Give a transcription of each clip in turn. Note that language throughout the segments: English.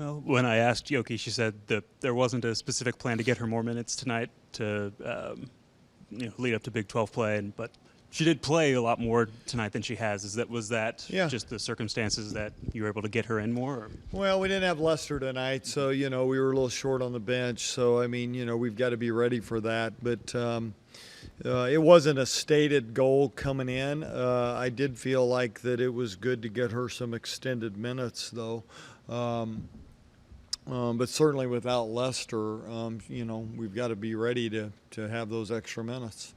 Well, when I asked Yoki, she said that there wasn't a specific plan to get her more minutes tonight to lead up to Big 12 play, but she did play a lot more tonight than she has. Was that Yeah. just the circumstances that you were able to get her in more? Or? Well, we didn't have Lester tonight, so, we were a little short on the bench. So, we've got to be ready for that. But it wasn't a stated goal coming in. I did feel like that it was good to get her some extended minutes, though. But certainly without Lester, we've got to be ready to have those extra minutes.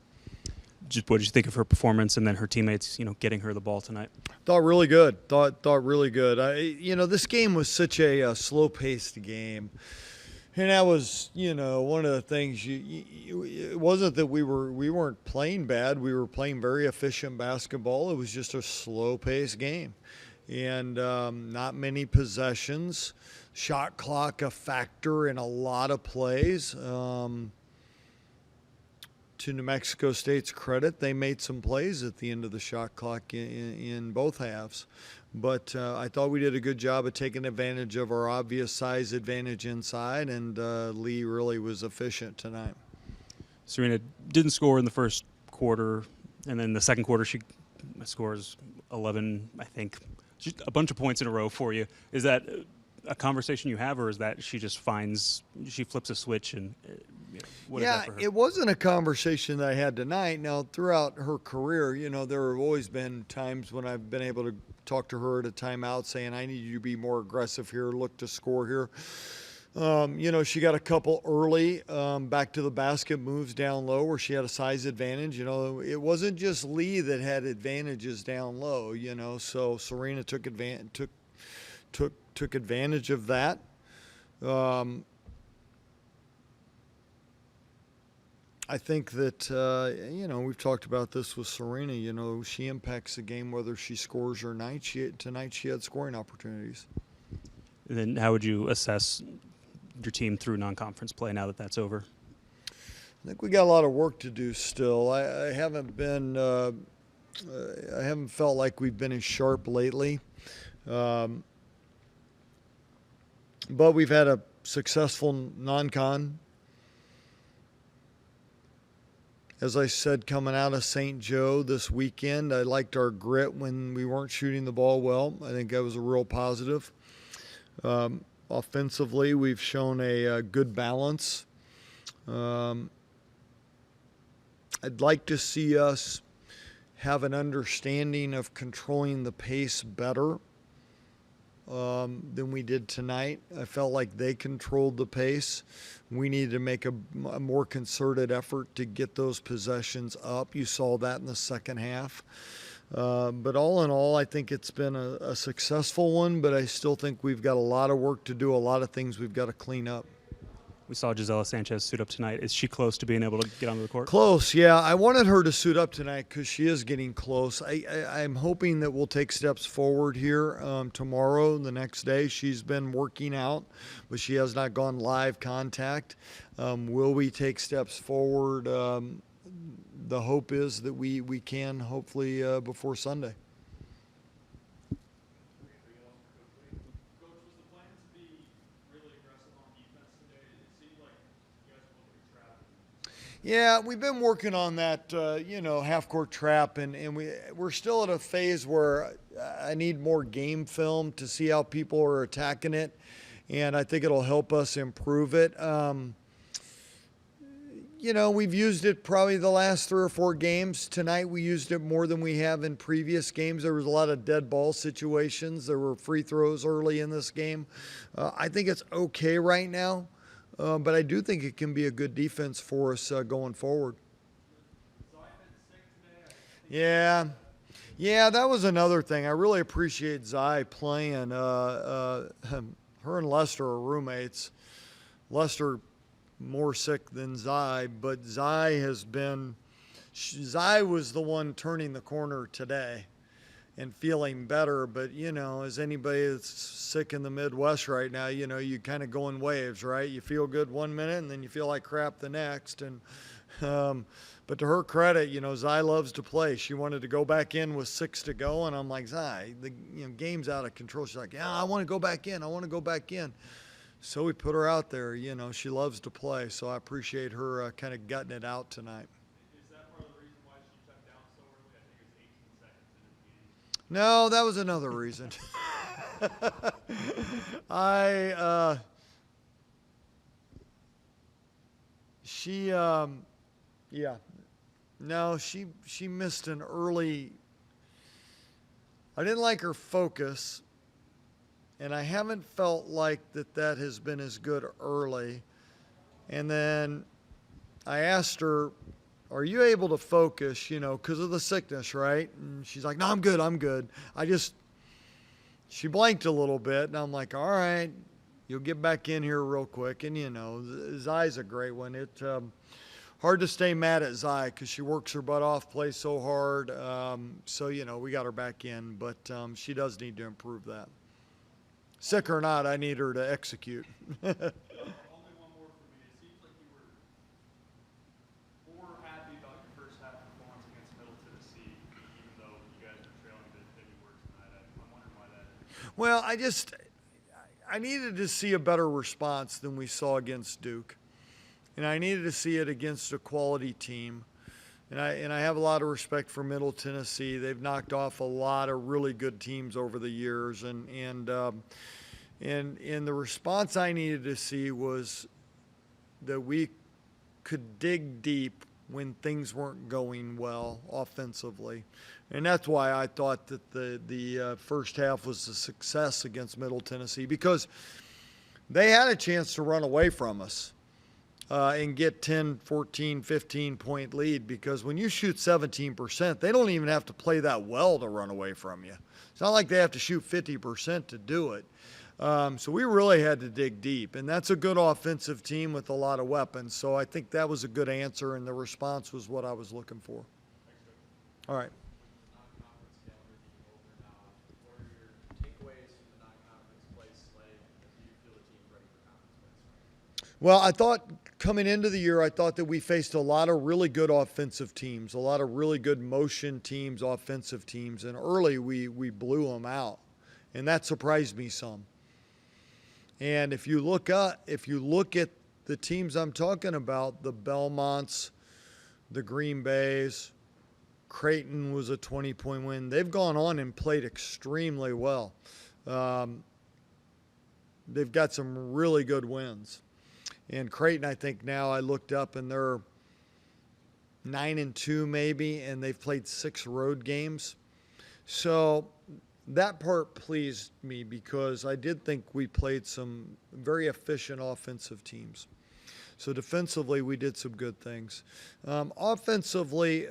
What did you think of her performance and then her teammates, getting her the ball tonight? Thought really good. Thought really good. This game was such a slow-paced game, and that was, one of the things. It wasn't that we weren't playing bad. We were playing very efficient basketball. It was just a slow-paced game, and not many possessions. Shot clock a factor in a lot of plays. To New Mexico State's credit, they made some plays at the end of the shot clock in both halves. But I thought we did a good job of taking advantage of our obvious size advantage inside, and Lee really was efficient tonight. Serena didn't score in the first quarter, and then the second quarter she scores 11, I think. Just a bunch of points in a row for you. Is that a conversation you have, or is that she flips a switch and what is that for her? It wasn't a conversation that I had tonight. Now, throughout her career, there have always been times when I've been able to talk to her at a timeout saying, I need you to be more aggressive here, look to score here. She got a couple early back to the basket moves down low where she had a size advantage. It wasn't just Lee that had advantages down low, so Serena took advantage of that. I think that, we've talked about this with Serena. She impacts the game whether she scores or not. Tonight she had scoring opportunities. And then how would you assess your team through non-conference play now that that's over? I think we got a lot of work to do still. I haven't felt like we've been as sharp lately. But we've had a successful non-con. As I said, coming out of St. Joe this weekend, I liked our grit when we weren't shooting the ball well. I think that was a real positive. Offensively, we've shown a good balance. I'd like to see us have an understanding of controlling the pace better than we did tonight. I felt like they controlled the pace. We needed to make a more concerted effort to get those possessions up. You saw that in the second half. But all in all, I think it's been a successful one, but I still think we've got a lot of work to do, a lot of things we've got to clean up. We saw Gisela Sanchez suit up tonight. Is she close to being able to get onto the court? Close, yeah. I wanted her to suit up tonight because she is getting close. I'm hoping that we'll take steps forward here tomorrow, the next day. She's been working out, but she has not gone live contact. Will we take steps forward? The hope is that we can, hopefully, before Sunday. Yeah, we've been working on that, half-court trap, and we're still at a phase where I need more game film to see how people are attacking it, and I think it'll help us improve it. We've used it probably the last 3 or 4 games. Tonight we used it more than we have in previous games. There was a lot of dead ball situations. There were free throws early in this game. I think it's okay right now. But I do think it can be a good defense for us going forward. Yeah, that was another thing. I really appreciate Zai playing. Her and Lester are roommates. Lester more sick than Zai, but Zai was the one turning the corner today and feeling better. But, as anybody that's sick in the Midwest right now, you kind of go in waves, right? You feel good one minute and then you feel like crap the next. And But to her credit, Zai loves to play. She wanted to go back in with 6 to go, and I'm like, Zai, the game's out of control. She's like, yeah, I want to go back in. I want to go back in. So we put her out there. She loves to play, so I appreciate her kind of gutting it out tonight. Is that part of the reason why she shut down so early? I think it was 18 seconds into the game. No, that was another reason. Yeah. No, she missed an early. I didn't like her focus, and I haven't felt like that has been as good early. And then I asked her, are you able to focus, because of the sickness, right? And she's like, no, I'm good, I'm good. She blanked a little bit, and I'm like, all right, you'll get back in here real quick. And, Zai's a great one. Hard to stay mad at Zai because she works her butt off, plays so hard. So, we got her back in, but she does need to improve that. Sick or not, I need her to execute. Only one more for me. It seems like you were more happy about your first half performance against Middle Tennessee, even though you guys were trailing than you were tonight. I'm wondering why that is. Well, I needed to see a better response than we saw against Duke. And I needed to see it against a quality team. And I have a lot of respect for Middle Tennessee. They've knocked off a lot of really good teams over the years. And the response I needed to see was that we could dig deep when things weren't going well offensively. And that's why I thought that the first half was a success against Middle Tennessee, because they had a chance to run away from us. And get 10, 14, 15-point lead, because when you shoot 17%, they don't even have to play that well to run away from you. It's not like they have to shoot 50% to do it. So we really had to dig deep, and that's a good offensive team with a lot of weapons. So I think that was a good answer, and the response was what I was looking for. All right. Well, I thought coming into the year, I thought that we faced a lot of really good offensive teams, a lot of really good motion teams, offensive teams, and early we blew them out, and that surprised me some. And if you look at the teams I'm talking about, the Belmonts, the Green Bays, Creighton was a 20-point win. They've gone on and played extremely well. They've got some really good wins. And Creighton, I think now I looked up and they're 9-2 maybe, and they've played 6 road games. So that part pleased me, because I did think we played some very efficient offensive teams. So defensively, we did some good things. Offensively,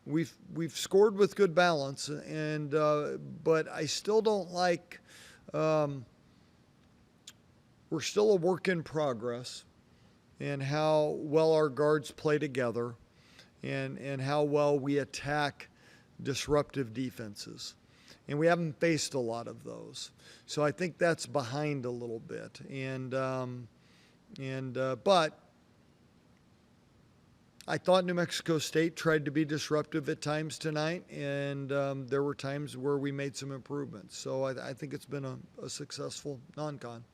we've scored with good balance, and but I still don't like. We're still a work in progress in how well our guards play together, and how well we attack disruptive defenses. And we haven't faced a lot of those. So I think that's behind a little bit. But I thought New Mexico State tried to be disruptive at times tonight, and there were times where we made some improvements. So I think it's been a successful non-con.